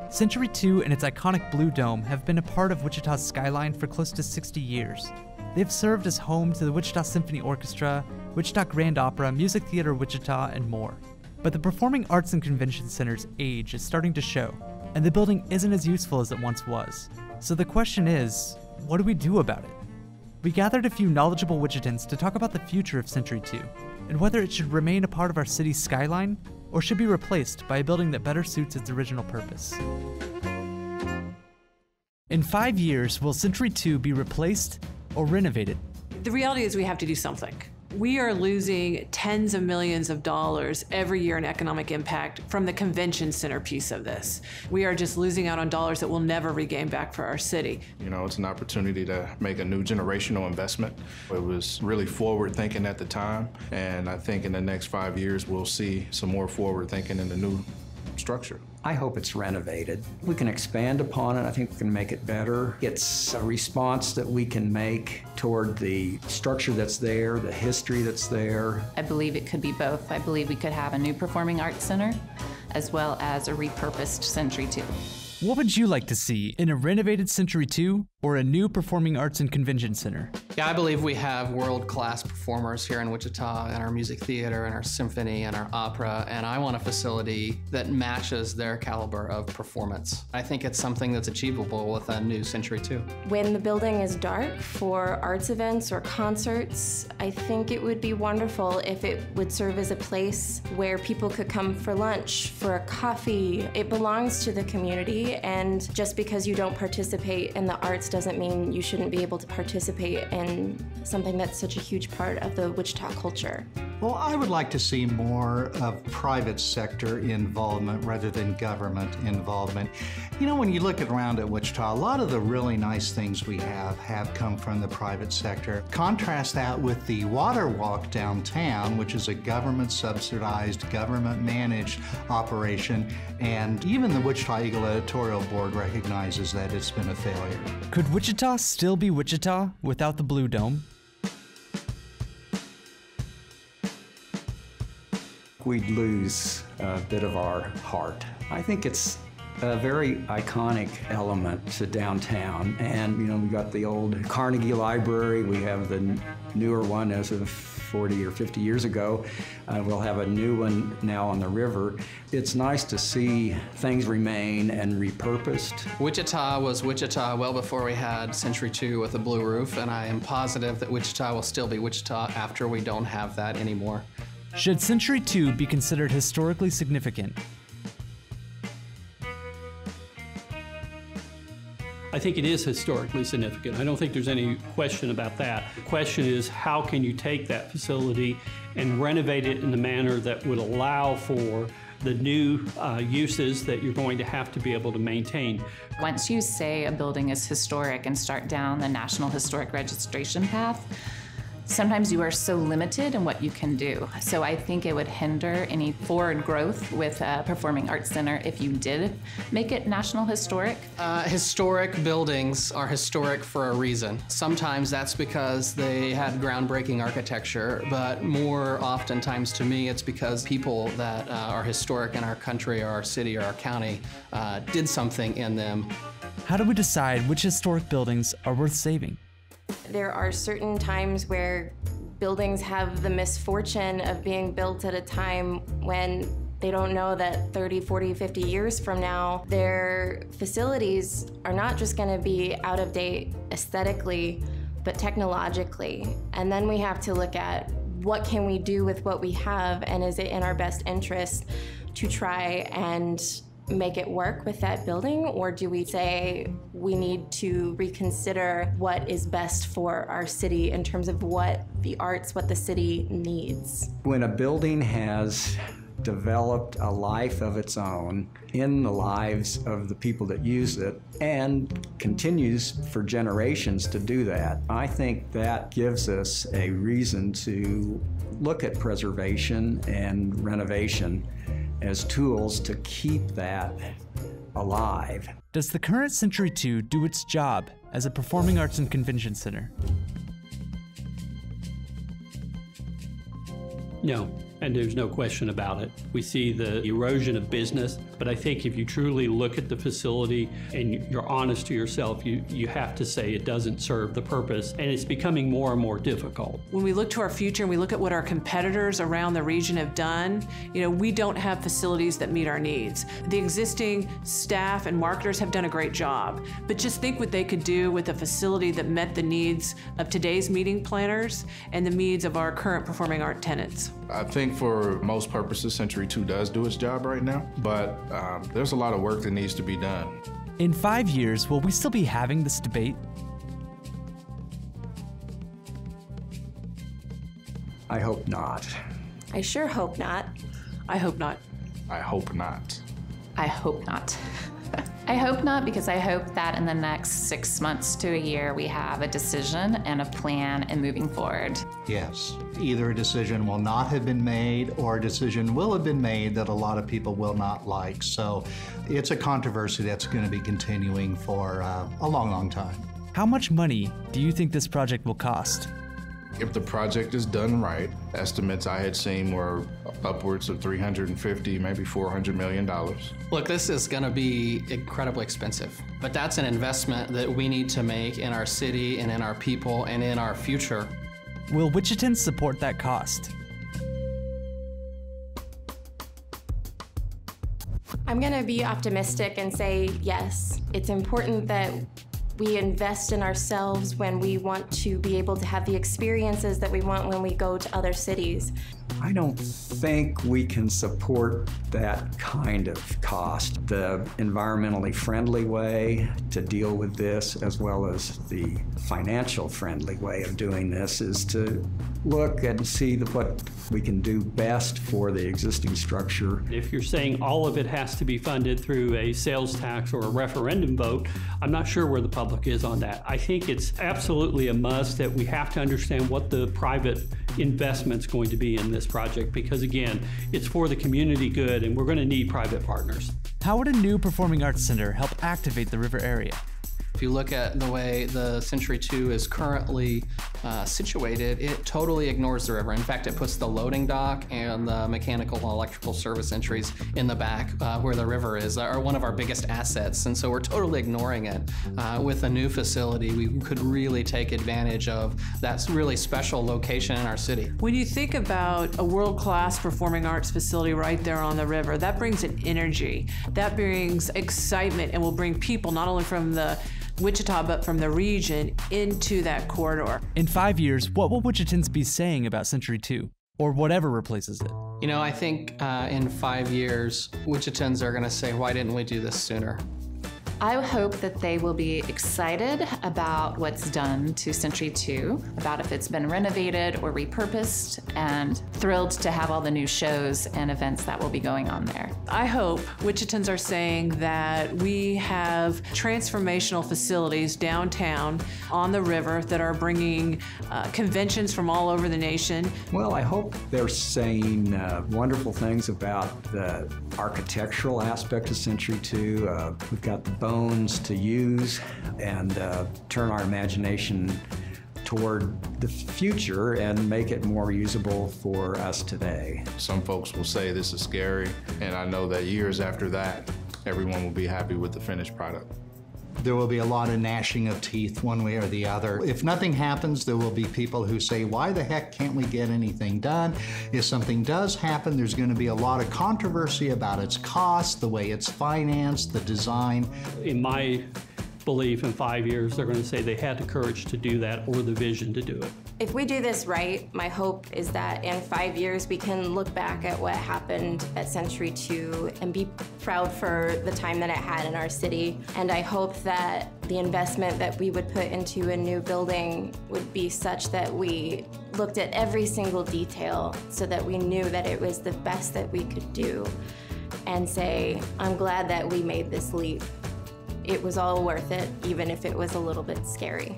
Century 2 and its iconic blue dome have been a part of Wichita's skyline for close to 60 years. They've served as home to the Wichita Symphony Orchestra, Wichita Grand Opera, Music Theater Wichita, and more. But the Performing Arts and Convention Center's age is starting to show, and the building isn't as useful as it once was. So the question is, what do we do about it? We gathered a few knowledgeable Wichitans to talk about the future of Century 2, and whether it should remain a part of our city's skyline, or should be replaced by a building that better suits its original purpose. In 5 years, will Century 2 be replaced or renovated? The reality is we have to do something. We are losing tens of millions of dollars every year in economic impact from the convention center piece of this. We are just losing out on dollars that we'll never regain back for our city. You know, it's an opportunity to make a new generational investment. It was really forward thinking at the time, and I think in the next 5 years we'll see some more forward thinking in the new structure. I hope it's renovated. We can expand upon it. I think we can make it better. It's a response that we can make toward the structure that's there, the history that's there. I believe it could be both. I believe we could have a new performing arts center as well as a repurposed Century 2. What would you like to see in a renovated Century 2 or a new Performing Arts and Convention Center? Yeah, I believe we have world-class performers here in Wichita, and our music theater and our symphony and our opera, and I want a facility that matches their caliber of performance. I think it's something that's achievable with a new Century 2. When the building is dark for arts events or concerts, I think it would be wonderful if it would serve as a place where people could come for lunch, for a coffee. It belongs to the community, and just because you don't participate in the arts doesn't mean you shouldn't be able to participate in something that's such a huge part of the Wichita culture. Well, I would like to see more of private sector involvement rather than government involvement. You know, when you look around at Wichita, a lot of the really nice things we have come from the private sector. Contrast that with the Water Walk downtown, which is a government-subsidized, government-managed operation, and even the Wichita Eagle Editorial Board recognizes that it's been a failure. Could Wichita still be Wichita without the Blue Dome? We'd lose a bit of our heart. I think it's a very iconic element to downtown. And, you know, we got the old Carnegie Library. We have the newer one as of 40 or 50 years ago. We'll have a new one now on the river. It's nice to see things remain and repurposed. Wichita was Wichita well before we had Century 2 with a blue roof, and I am positive that Wichita will still be Wichita after we don't have that anymore. Should Century 2 be considered historically significant? I think it is historically significant. I don't think there's any question about that. The question is, how can you take that facility and renovate it in a manner that would allow for the new uses that you're going to have to be able to maintain. Once you say a building is historic and start down the National Historic Registration path, sometimes you are so limited in what you can do. So I think it would hinder any forward growth with a performing arts center if you did make it National Historic. Historic buildings are historic for a reason. Sometimes that's because they had groundbreaking architecture, but more oftentimes to me it's because people that are historic in our country or our city or our county did something in them. How do we decide which historic buildings are worth saving? There are certain times where buildings have the misfortune of being built at a time when they don't know that 30, 40, 50 years from now, their facilities are not just going to be out of date aesthetically, but technologically. And then we have to look at what can we do with what we have, and is it in our best interest to try and make it work with that building, or do we say we need to reconsider what is best for our city in terms of what the arts, what the city needs? When a building has developed a life of its own in the lives of the people that use it and continues for generations to do that, I think that gives us a reason to look at preservation and renovation as tools to keep that alive. Does the current Century 2 do its job as a performing arts and convention center? No. and there's no question about it. We see the erosion of business, but I think if you truly look at the facility and you're honest to yourself, you have to say it doesn't serve the purpose, and it's becoming more and more difficult. When we look to our future and we look at what our competitors around the region have done, we don't have facilities that meet our needs. The existing staff and marketers have done a great job, but just think what they could do with a facility that met the needs of today's meeting planners and the needs of our current performing art tenants. I think for most purposes, Century 2 does do its job right now, but there's a lot of work that needs to be done. In 5 years, will we still be having this debate? I hope not. I sure hope not. I hope not. I hope not. I hope not. I hope not, because I hope that in the next 6 months to a year, we have a decision and a plan and moving forward. Yes, either a decision will not have been made or a decision will have been made that a lot of people will not like. So it's a controversy that's going to be continuing for a long, long time. How much money do you think this project will cost? If the project is done right, estimates I had seen were upwards of $350, maybe $400 million. Look, this is going to be incredibly expensive, but that's an investment that we need to make in our city and in our people and in our future. Will Wichitans support that cost? I'm going to be optimistic and say yes. It's important that we invest in ourselves when we want to be able to have the experiences that we want when we go to other cities. I don't think we can support that kind of cost. The environmentally friendly way to deal with this, as well as the financial friendly way of doing this, is to look and see what we can do best for the existing structure. If you're saying all of it has to be funded through a sales tax or a referendum vote, I'm not sure where the public is on that. I think it's absolutely a must that we have to understand what the private investment's going to be in this project, because again, it's for the community good and we're going to need private partners. How would a new performing arts center help activate the river area? If you look at the way the Century 2 is currently situated, it totally ignores the river. In fact, it puts the loading dock and the mechanical and electrical service entries in the back where the river is, are one of our biggest assets. And so we're totally ignoring it. With a new facility, we could really take advantage of that really special location in our city. When you think about a world-class performing arts facility right there on the river, that brings an energy, that brings excitement, and will bring people not only from the Wichita, but from the region into that corridor. In 5 years, what will Wichitans be saying about Century 2, or whatever replaces it? I think in 5 years, Wichitans are going to say, why didn't we do this sooner? I hope that they will be excited about what's done to Century 2, about if it's been renovated or repurposed, and thrilled to have all the new shows and events that will be going on there. I hope Wichitans are saying that we have transformational facilities downtown on the river that are bringing conventions from all over the nation. Well, I hope they're saying wonderful things about the architectural aspect of Century 2. We've got the bones to use and turn our imagination toward the future and make it more usable for us today. Some folks will say this is scary, and I know that years after that, everyone will be happy with the finished product. There will be a lot of gnashing of teeth one way or the other. If nothing happens, there will be people who say, why the heck can't we get anything done? If something does happen, there's going to be a lot of controversy about its cost, the way it's financed, the design. In my belief, in 5 years, they're going to say they had the courage to do that or the vision to do it. If we do this right, my hope is that in 5 years we can look back at what happened at Century 2 and be proud for the time that it had in our city. And I hope that the investment that we would put into a new building would be such that we looked at every single detail so that we knew that it was the best that we could do and say, I'm glad that we made this leap. It was all worth it, even if it was a little bit scary.